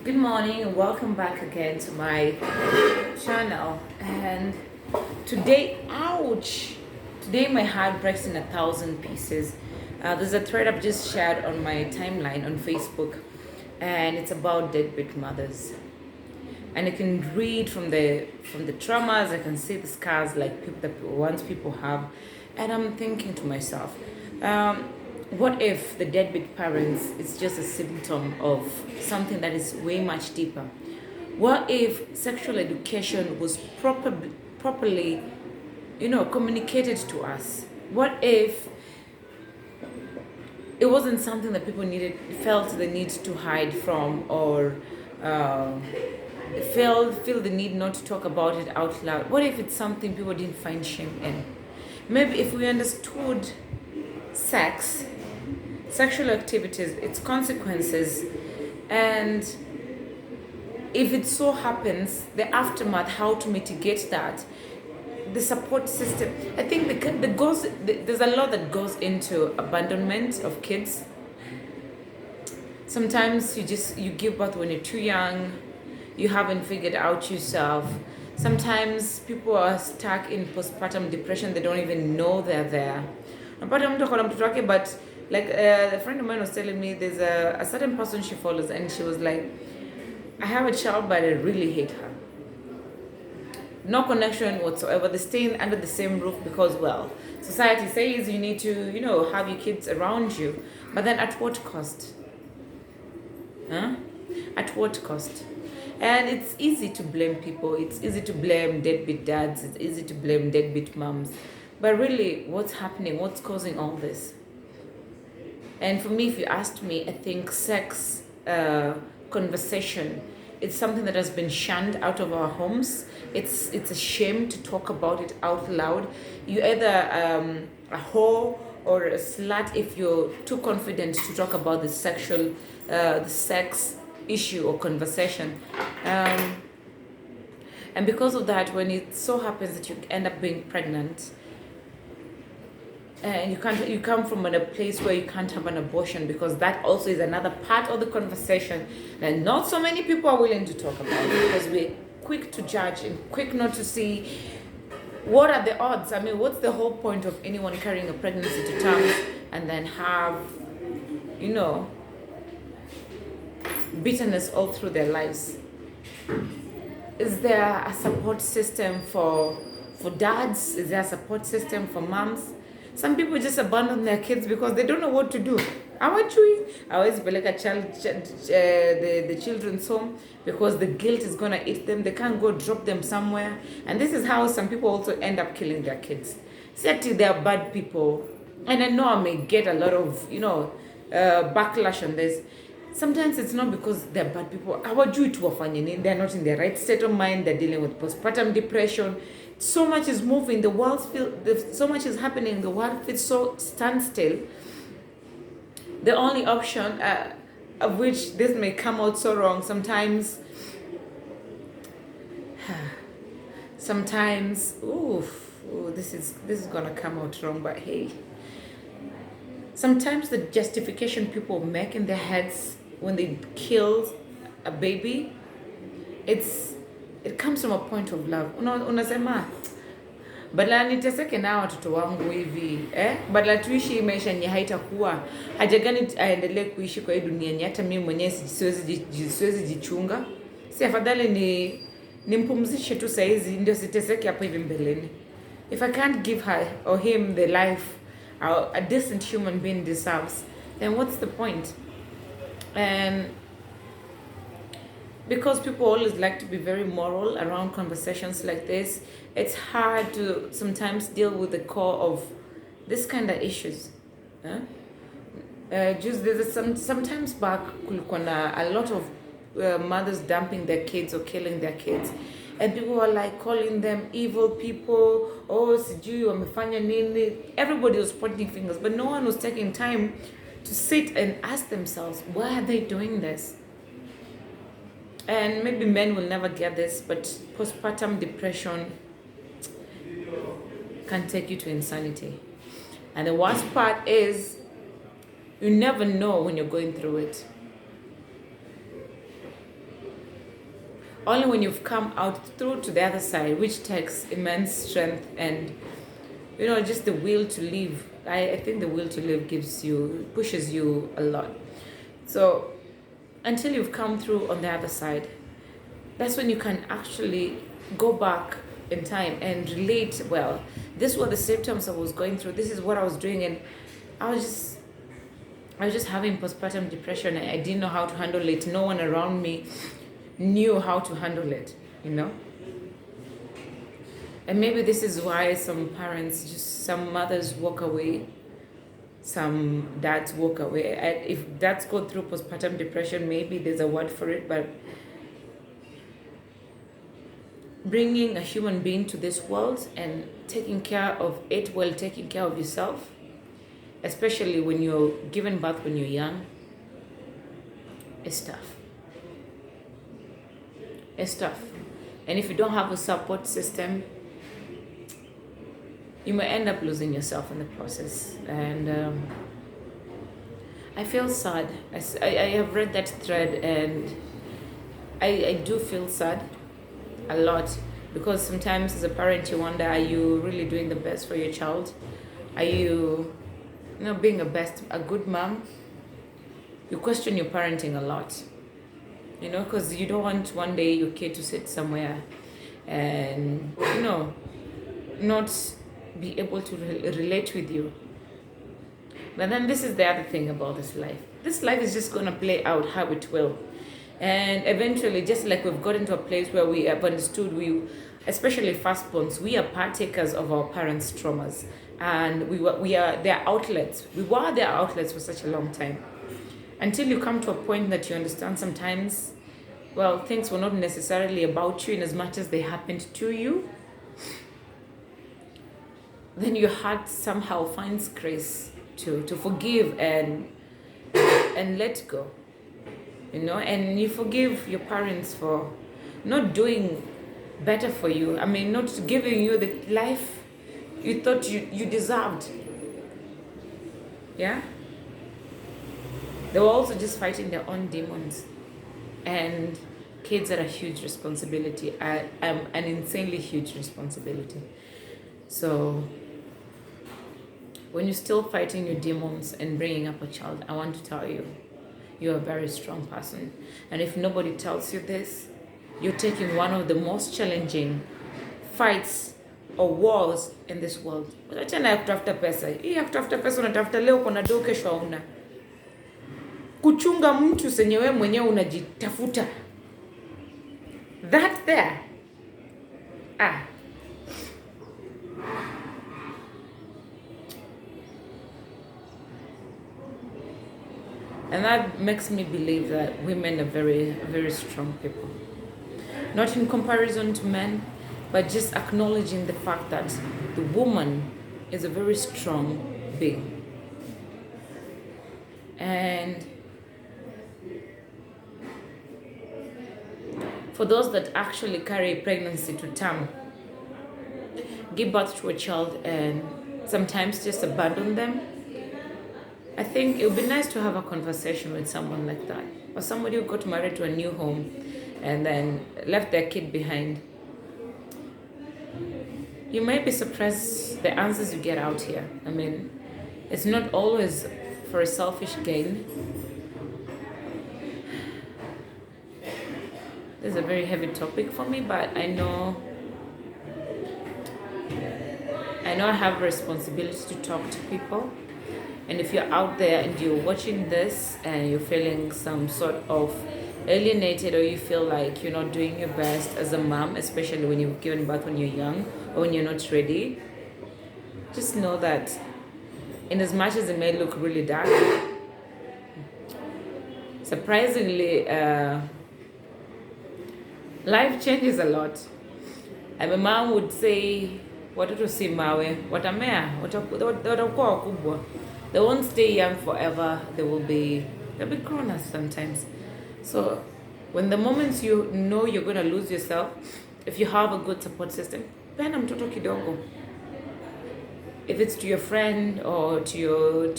Good morning and welcome back again to my channel. And today, ouch! Today my heart breaks in 1,000 pieces. There's a thread I've just shared on my timeline on Facebook, and it's about deadbeat mothers. And I can read from the traumas. I can see the scars like the ones people have, and I'm thinking to myself, what if the deadbeat parents is just a symptom of something that is way much deeper? What if sexual education was properly, communicated to us? What if it wasn't something that people felt the need to hide from, or uh, feel the need not to talk about it out loud? What if it's something people didn't find shame in? Maybe if we understood sex, sexual activities, its consequences, and if it so happens, the aftermath, how to mitigate that, the support system. I think there's a lot that goes into abandonment of kids. Sometimes you give birth when you're too young, you haven't figured out yourself. Sometimes people are stuck in postpartum depression, they don't even know they're there. But like a friend of mine was telling me, there's a certain person she follows, and she was like, I have a child, but I really hate her. No connection whatsoever. They stay under the same roof because, well, society says you need to, have your kids around you. But then at what cost? Huh? At what cost? And it's easy to blame people. It's easy to blame deadbeat dads. It's easy to blame deadbeat moms. But really, what's happening? What's causing all this? And for me, if you asked me, I think sex conversation, it's something that has been shunned out of our homes. It's a shame to talk about it out loud. You either a whore or a slut if you're too confident to talk about the sex issue or conversation. And because of that, when it so happens that you end up being pregnant, and you come from a place where you can't have an abortion, because that also is another part of the conversation that not so many people are willing to talk about, because we're quick to judge and quick not to see what are the odds. I mean, what's the whole point of anyone carrying a pregnancy to terms and then have bitterness all through their lives? Is there a support system for dads? Is there a support system for moms? Some people just abandon their kids because they don't know what to do. I always be like the children's home because the guilt is gonna eat them. They can't go drop them somewhere, and this is how some people also end up killing their kids. See, actually, they are bad people, and I know I may get a lot of backlash on this. Sometimes it's not because they're bad people. They're not in their right state of mind. They're dealing with postpartum depression. So much is moving. So much is happening. The world feels so standstill. The only option, of which this may come out so wrong, sometimes, this is gonna come out wrong. But hey, sometimes the justification people make in their heads when they kill a baby, it comes from a point of love. Unasema badala niteseke na watoto wangu hivi badala tuishi maisha yenye haitakuwa haja gani aendelee kuishi kwa hii dunia yenye hata mimi mwenyewe siwezi jichunga. Si afadhali nimpumzishe tu saizi ndio siteseke hapo hivi mbeleni. If I can't give her or him the life a decent human being deserves, then what's the point? And because people always like to be very moral around conversations like this, it's hard to sometimes deal with the core of this kind of issues. Sometimes back, kulikuwa na a lot of mothers dumping their kids or killing their kids. And people were like calling them evil people. Oh, sijui wamefanya nini. Everybody was pointing fingers, but no one was taking time to sit and ask themselves, why are they doing this? And maybe men will never get this, but postpartum depression can take you to insanity. And the worst part is, you never know when you're going through it. Only when you've come out through to the other side, which takes immense strength and just the will to live. I think the will to live pushes you a lot. So until you've come through on the other side, that's when you can actually go back in time and relate. Well, this were the symptoms I was going through. This is what I was doing, and I was just having postpartum depression. And I didn't know how to handle it. No one around me knew how to handle it. And maybe this is why some mothers walk away, some dads walk away. If dads go through postpartum depression, maybe there's a word for it, but bringing a human being to this world and taking care of it while taking care of yourself, especially when you're given birth when you're young, is tough. It's tough. And if you don't have a support system, you may end up losing yourself in the process. And I feel sad. I have read that thread, and I do feel sad a lot, because sometimes as a parent you wonder, are you really doing the best for your child? Are you being a good mom? You question your parenting a lot, because you don't want one day your kid to sit somewhere and not be able to relate with you. But then this is the other thing about this life. This life is just going to play out how it will. And eventually, just like we've gotten to a place where we have understood, especially firstborns, we are partakers of our parents' traumas. And we are their outlets. We were their outlets for such a long time. Until you come to a point that you understand sometimes, things were not necessarily about you in as much as they happened to you. Then your heart somehow finds grace to forgive and let go. And you forgive your parents for not doing better for you. Not giving you the life you thought you deserved. Yeah? They were also just fighting their own demons. And kids are a huge responsibility, an insanely huge responsibility. So when you're still fighting your demons and bringing up a child, I want to tell you, you're a very strong person. And if nobody tells you this, you're taking one of the most challenging fights or wars in this world. Achana ya kutafuta pesa. Hii ya kutafuta pesa unatafuta leo, kuna do kesho hauna. Kuchunga mtu senye wewe mwenyewe unajitafuta. That there. And that makes me believe that women are very, very strong people. Not in comparison to men, but just acknowledging the fact that the woman is a very strong being. And for those that actually carry pregnancy to term, give birth to a child and sometimes just abandon them, I think it would be nice to have a conversation with someone like that, or somebody who got married to a new home and then left their kid behind. You might be surprised the answers you get out here. It's not always for a selfish gain. This is a very heavy topic for me, but I know I have a responsibility to talk to people. And if you're out there and you're watching this and you're feeling some sort of alienated, or you feel like you're not doing your best as a mom, especially when you've given birth when you're young or when you're not ready, just know that in as much as it may look really dark, surprisingly, life changes a lot. And my mom would say, watoto si mawe, watamea, watakuwa wakubwa. They won't stay young forever. They'll be grown-ups sometimes. So when the moments you know you're going to lose yourself, if you have a good support system, penda mtoto kidogo. If it's to your friend or to your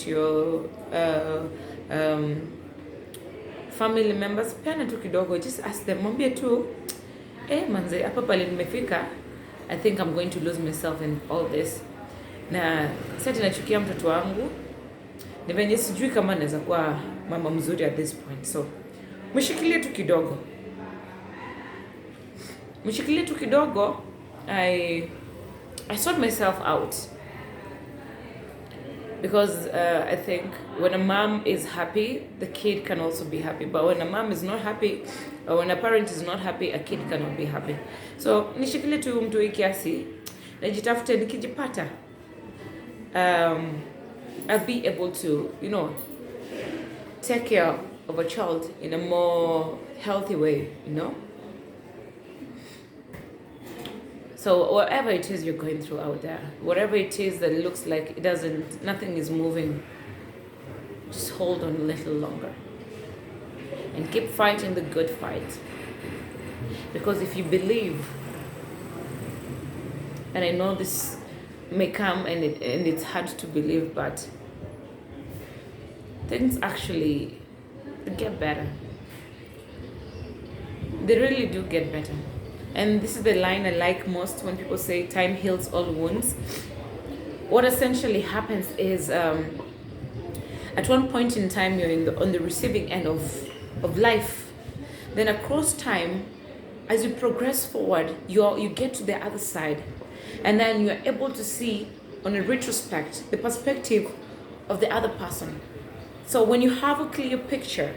family members, penda tu kidogo. Just ask them, mwambie tu, manze, hapa pale nimefika, I think I'm going to lose myself in all this. Na sasa nachukia mtoto wangu, ni venye sijui kama naweza kuwa mama mzuri at this point. So mshikilie tu kidogo, mshikilie tu kidogo. I sort myself out, because I think when a mom is happy, the kid can also be happy. But when a mom is not happy, or when a parent is not happy, a kid cannot be happy. So nishikilie tu mtu hii kiasi, najitafute, nikijipata I'll be able to, take care of a child in a more healthy way, So whatever it is you're going through out there, whatever it is that looks like nothing is moving, just hold on a little longer and keep fighting the good fight. Because if you believe, and I know this may come and it's hard to believe, but things actually get better. They really do get better. And this is the line I like most when people say time heals all wounds. What essentially happens is at one point in time you're on the receiving end of life. Then across time, as you progress forward, you get to the other side. And then you're able to see on a retrospect the perspective of the other person. So when you have a clear picture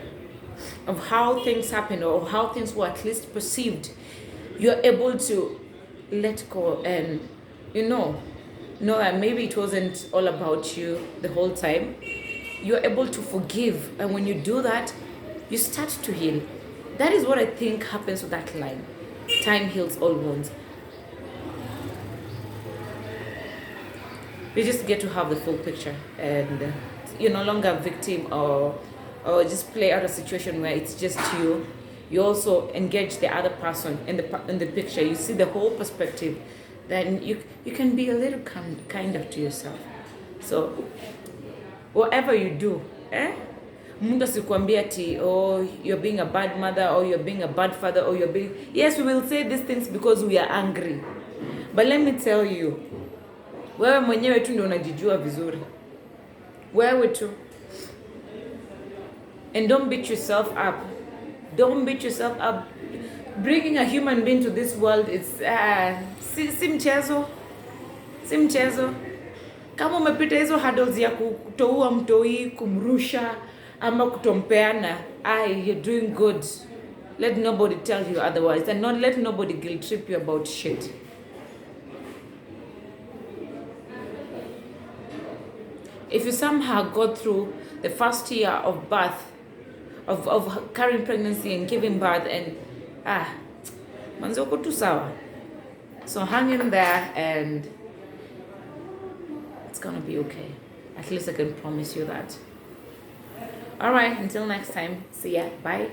of how things happened or how things were at least perceived, you're able to let go and know that maybe it wasn't all about you the whole time. You're able to forgive, and when you do that, you start to heal. That is what I think happens with that line. Time heals all wounds. You just get to have the full picture, and you're no longer a victim or just play out a situation where it's just you. You also engage the other person in the picture. You see the whole perspective. Then you can be a little kinder to yourself. So whatever you do, Mungu asikwambia ati you're being a bad mother or you're being a bad father or you're being. Yes, we will say these things because we are angry. But let me tell you, wewe mwenyewe tu ndio unajijua vizuri. Wewe tu. And don't beat yourself up. Don't beat yourself up. Bringing a human being to this world is si mchezo. Si mchezo. Kama umepita hizo hurdles ya kutoua mtoi, kumrusha ama kutompeana, you're doing good. Let nobody tell you otherwise, and not let nobody guilt trip you about shit. If you somehow got through the first year of birth, of carrying pregnancy and giving birth, and manzo uko tu sawa. So hang in there and it's gonna be okay. At least I can promise you that. All right, until next time. See ya. Bye.